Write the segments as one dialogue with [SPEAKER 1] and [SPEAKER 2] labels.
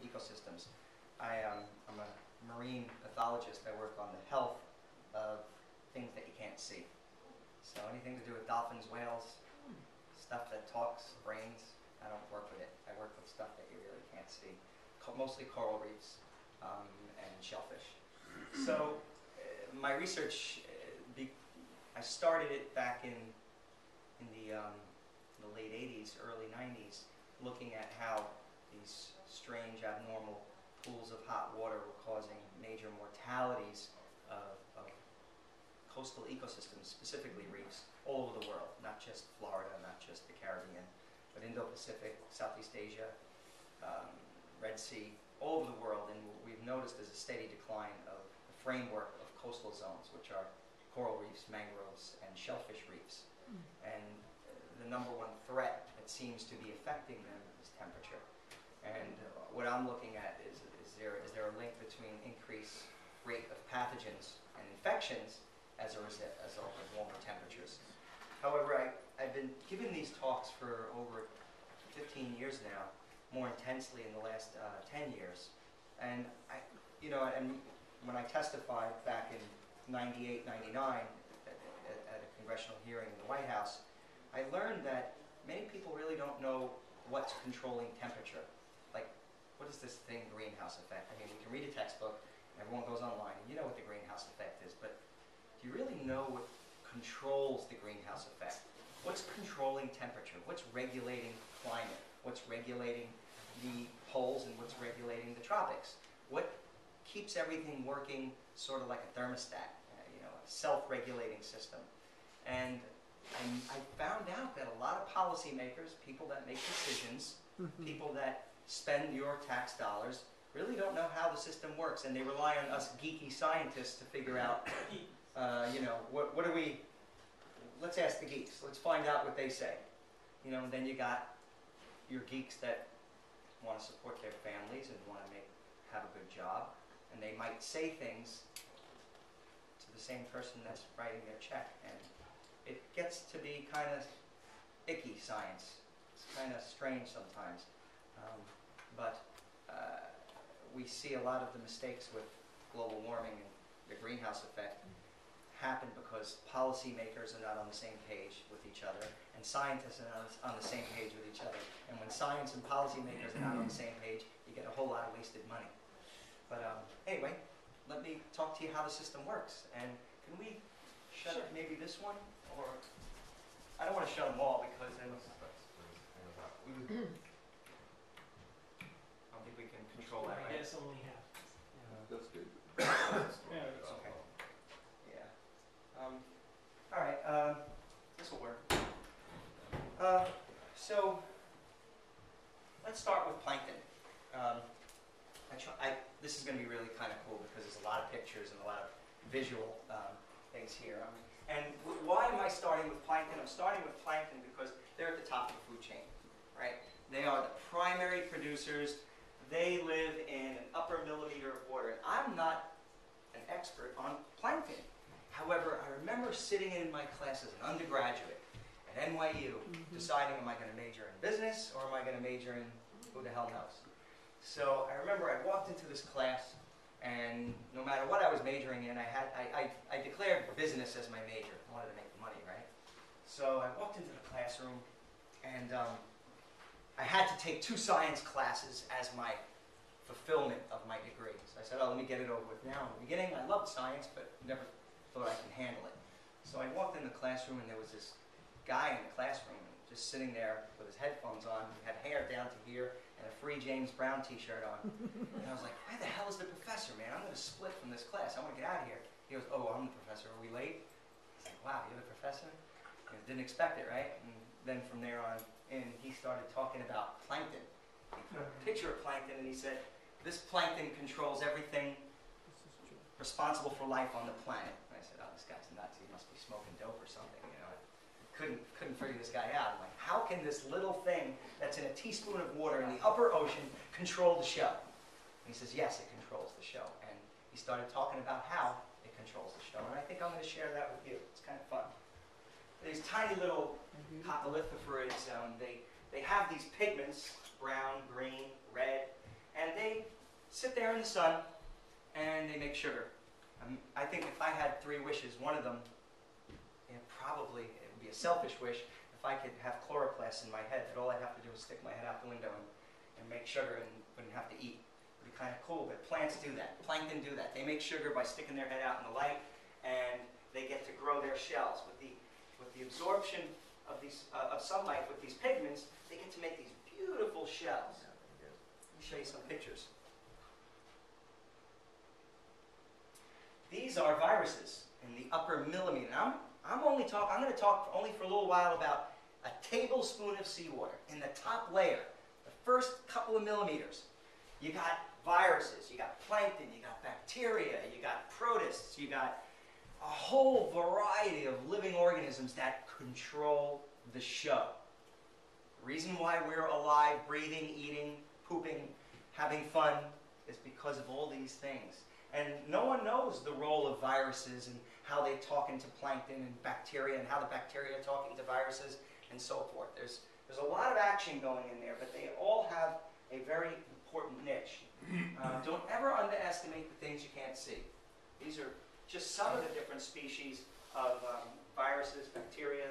[SPEAKER 1] ecosystems. I'm a marine pathologist. I work on the health of things that you can't see. So anything to do with dolphins, whales, stuff that talks, brains, I don't work with it. I work with stuff that you really can't see. Mostly coral reefs and shellfish. So my research, I started it back in the late 80s, early 90s, looking at how these strange, abnormal pools of hot water were causing major mortalities of coastal ecosystems, specifically reefs, all over the world, not just Florida, not just the Caribbean, but Indo-Pacific, Southeast Asia, Red Sea, all over the world. And what we've noticed is a steady decline of the framework of coastal zones, which are coral reefs, mangroves, and shellfish reefs. And the #1 threat that seems to be affecting them is temperature. And what I'm looking at is there a link between increased rate of pathogens and infections as a result of warmer temperatures. However, I've been giving these talks for over 15 years now, more intensely in the last 10 years. And and when I testified back in 98, 99 at a congressional hearing in the White House, I learned that many people really don't know what's controlling temperature. Like, what is this thing, greenhouse effect? I mean, we can read a textbook, and everyone goes online, and you know what the greenhouse effect is, but do you really know what controls the greenhouse effect? What's controlling temperature? What's regulating climate? What's regulating the poles, and what's regulating the tropics? What keeps everything working sort of like a thermostat, a self-regulating system? And I found out that a lot of policymakers, people that make decisions, people that spend your tax dollars, really don't know how the system works, and they rely on us geeky scientists to figure out, what do we, let's ask the geeks, let's find out what they say. And then you got your geeks that want to support their families and want to have a good job, and they might say things to the same person that's writing their check, and it gets to be kind of icky science. It's kind of strange sometimes. But we see a lot of the mistakes with global warming and the greenhouse effect happen because policymakers are not on the same page with each other, and scientists are not on the same page with each other. And when science and policymakers are not on the same page, you get a whole lot of wasted money. But anyway, let me talk to you how the system works. And can we shut up maybe this one? Or I don't want to shut them all because then I don't think we can control that.
[SPEAKER 2] I guess only half.
[SPEAKER 3] That's good.
[SPEAKER 2] Yeah, it's
[SPEAKER 1] okay. Yeah. All right. This will work. So let's start with plankton. This is going to be really kind of cool because there's a lot of pictures and a lot of visual things here. And why am I starting with plankton? I'm starting with plankton because they're at the top of the food chain, right? They are the primary producers. They live in an upper millimeter of water. And I'm not an expert on plankton. However, I remember sitting in my class as an undergraduate at NYU, deciding, am I going to major in business or am I going to major in who the hell knows? So I remember I walked into this class, and no matter what I was majoring in, I declared business as my major. I wanted to make money, right? So I walked into the classroom, and I had to take 2 science classes as my fulfillment of my degree. So I said, oh, let me get it over with now. In the beginning, I loved science, but never thought I could handle it. So I walked in the classroom, and there was this guy in the classroom just sitting there with his headphones on. He had hair down to here and a Free James Brown t-shirt on. And I was like, where the hell is the professor, man? I'm going to split from this class. I want to get out of here. He goes, oh, I'm the professor. Are we late? I was like, wow, you're the professor? I didn't expect it, right? And then from there on in, he started talking about plankton. He put a picture of plankton, and he said, this plankton controls everything responsible for life on the planet. And I said, oh, this guy's nuts. He must be smoking dope or something, Couldn't figure this guy out. I'm like, how can this little thing that's in a teaspoon of water in the upper ocean control the show? And he says, yes, it controls the show. And he started talking about how it controls the show. And I think I'm going to share that with you. It's kind of fun. These tiny little coccolithophorids, they have these pigments, brown, green, red, and they sit there in the sun, and they make sugar. I think if I had 3 wishes, one of them, probably, it would be a selfish wish, if I could have chloroplasts in my head, that all I'd have to do is stick my head out the window and make sugar and wouldn't have to eat. It would be kind of cool, but plants do that. Plankton do that. They make sugar by sticking their head out in the light, and they get to grow their shells. With the absorption of sunlight with these pigments, they get to make these beautiful shells. Let me show you some pictures. These are viruses in the upper millimeter. Now, I'm going to talk only for a little while about a tablespoon of seawater in the top layer, the first couple of millimeters. You got viruses, you got plankton, you got bacteria, you got protists, you got a whole variety of living organisms that control the show. The reason why we're alive, breathing, eating, pooping, having fun is because of all these things. And no one knows the role of viruses and how they talk into plankton and bacteria and how the bacteria talk into viruses and so forth. There's a lot of action going in there, but they all have a very important niche. Don't ever underestimate the things you can't see. These are just some of the different species of viruses, bacteria,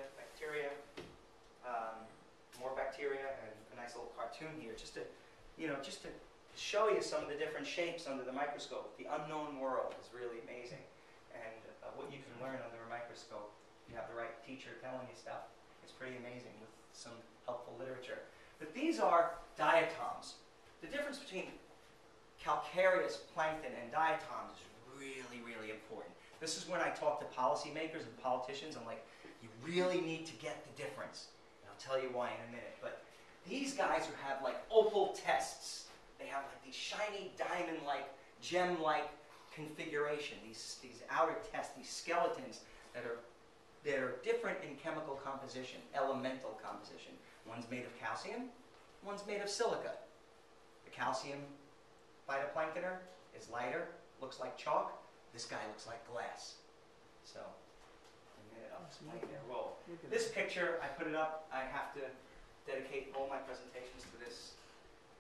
[SPEAKER 1] more bacteria, and a nice little cartoon here, just to show you some of the different shapes under the microscope. The unknown world is really amazing, and what you can learn under a microscope, if you have the right teacher telling you stuff, it's pretty amazing with some helpful literature. But these are diatoms. The difference between calcareous plankton and diatoms is really, really important. This is when I talk to policymakers and politicians. I'm like, you really need to get the difference. And I'll tell you why in a minute. But these guys who have like opal tests, they have like these shiny diamond-like, gem-like configuration, these outer tests, these skeletons that are different in chemical composition, elemental composition. One's made of calcium, one's made of silica. The calcium phytoplanktoner is lighter, looks like chalk. This guy looks like glass. So, in a minute, I'll explain their role. This picture, I put it up. I have to dedicate all my presentations to this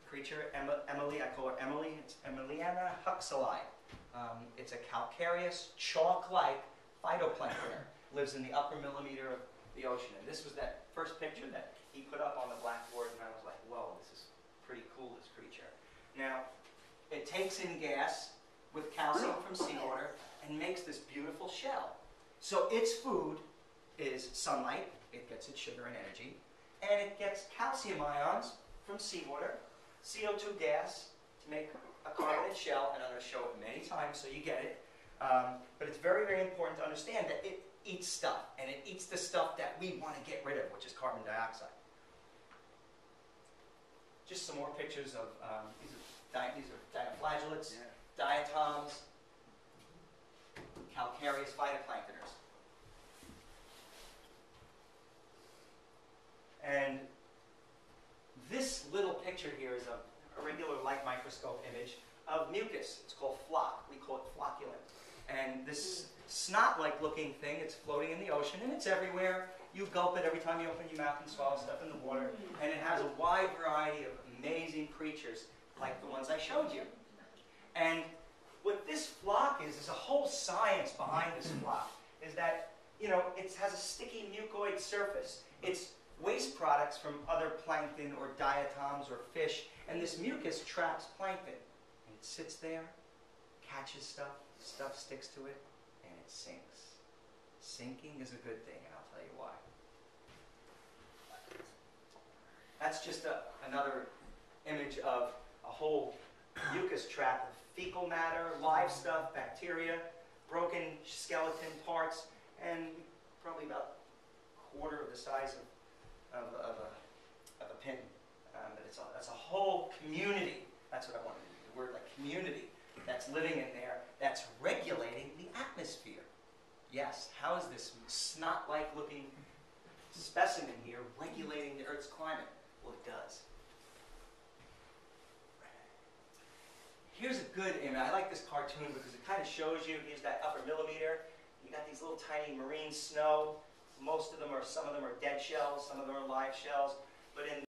[SPEAKER 1] creature, Emily. I call her Emily. It's Emiliana huxley. It's a calcareous, chalk-like phytoplanktoner. Lives in the upper millimeter of the ocean. And this was that first picture that he put up on the blackboard, and I was like, whoa, this is pretty cool, this creature. Now, it takes in gas with calcium from seawater and makes this beautiful shell. So its food is sunlight. It gets its sugar and energy. And it gets calcium ions from seawater, CO2 gas to make a carbonate shell, and I'm going to show it many times so you get it. But it's very, very important to understand that it eats stuff, and it eats the stuff that we want to get rid of, which is carbon dioxide. Just some more pictures of, these are dinoflagellates, diatoms, calcareous phytoplanktoners. And this little picture here is a regular light microscope image of mucus. It's called floc. We call it flocculent. And this snot-like looking thing, it's floating in the ocean, and it's everywhere. You gulp it every time you open your mouth and swallow stuff in the water. And it has a wide variety of amazing creatures like the ones I showed you. And what this floc is a whole science behind this floc, is that, it has a sticky mucoid surface. It's waste products from other plankton or diatoms or fish, and this mucus traps plankton. And it sits there, catches stuff sticks to it, and it sinks. Sinking is a good thing, and I'll tell you why. That's just another image of a whole mucus trap of fecal matter, live stuff, bacteria, broken skeleton parts, and probably about a quarter of the size of a pin. But that's a whole community. That's what I wanted to use, the word like community, that's living in there, that's regulating the atmosphere. Yes, how is this snot-like looking specimen here regulating the Earth's climate? Well, it does. Here's a good image. I like this cartoon because it kind of shows you, here's that upper millimeter. You got these little tiny marine snow. Some of them are dead shells, some of them are live shells. But in